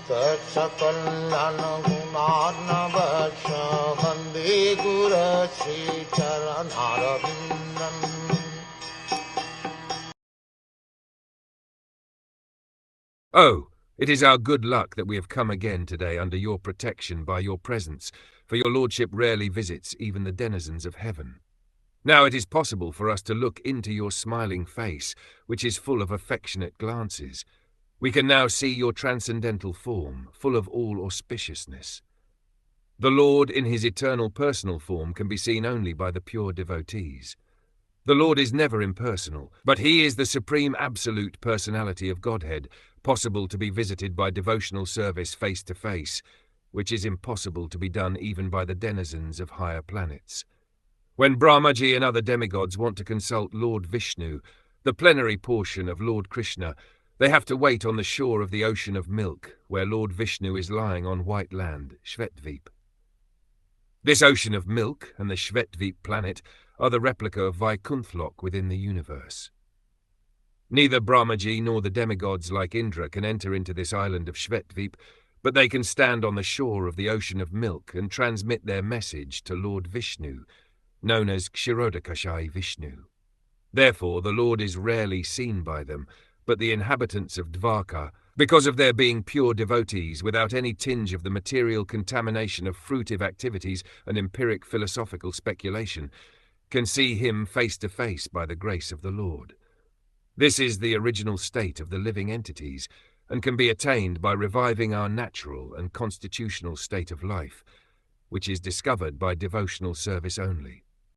Sakal Gunar Vande Guru Sri Charanaravindan. Oh, it is our good luck that we have come again today under your protection by your presence, for your lordship rarely visits even the denizens of heaven. Now it is possible for us to look into your smiling face, which is full of affectionate glances. We can now see your transcendental form, full of all auspiciousness. The Lord in his eternal personal form can be seen only by the pure devotees. The Lord is never impersonal, but he is the supreme absolute personality of Godhead, possible to be visited by devotional service face to face, which is impossible to be done even by the denizens of higher planets. When Brahmaji and other demigods want to consult Lord Vishnu, the plenary portion of Lord Krishna, they have to wait on the shore of the ocean of milk, where Lord Vishnu is lying on white land, Shvetdvip. This ocean of milk and the Shvetdvip planet are the replica of Vaikunthlock within the universe. Neither Brahmaji nor the demigods like Indra can enter into this island of Shvetdvip, but they can stand on the shore of the ocean of milk and transmit their message to Lord Vishnu, known as Kshirodakashayi Vishnu. Therefore the Lord is rarely seen by them, but the inhabitants of Dvarka, because of their being pure devotees without any tinge of the material contamination of fruitive activities and empiric philosophical speculation, can see him face to face by the grace of the Lord. This is the original state of the living entities, and can be attained by reviving our natural and constitutional state of life, which is discovered by devotional service only.